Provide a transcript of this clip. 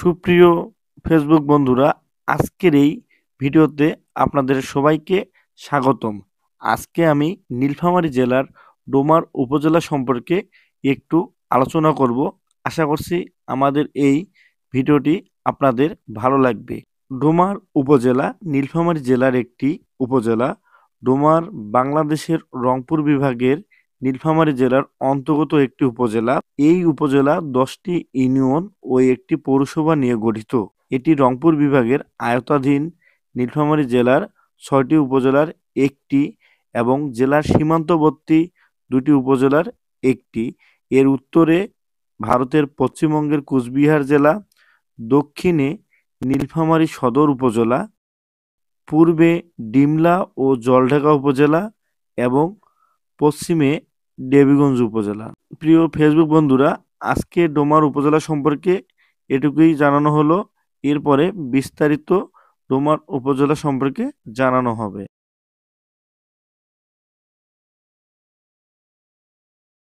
সুপ্রিয় ফেসবুক বন্ধুরা, আজকের এই ভিডিওতে আপনাদের সবাইকে স্বাগতম। আজকে আমি নীলফামারী জেলার ডোমার উপজেলা সম্পর্কে একটু আলোচনা করব। আশা করছি আমাদের এই ভিডিওটি আপনাদের ভালো লাগবে। ডোমার উপজেলা নীলফামারী জেলার একটি উপজেলা। ডোমার বাংলাদেশের রংপুর বিভাগের নীলফামারী জেলার অন্তর্গত একটি উপজেলা। এই উপজেলা 10টি ইউনিয়ন ও একটি পৌরসভা নিয়ে গঠিত। এটি রংপুর বিভাগের আওতাধীন নীলফামারী জেলার 6টি উপজেলার একটি এবং জেলার সীমান্তবর্তী 2টি উপজেলার একটি। এর উত্তরে ভারতের পশ্চিমবঙ্গের কোচবিহার জেলা, দক্ষিণে নীলফামারী সদর উপজেলা, পূর্বে ডিমলা ও জলঢাকা উপজেলা এবং পশ্চিমে দেবীগঞ্জ উপজেলা। প্রিয় ফেসবুক বন্ধুরা, আজকে ডোমার উপজেলা সম্পর্কে এটুকুই জানানো হলো। এরপরে বিস্তারিত ডোমার উপজেলা সম্পর্কে জানানো হবে।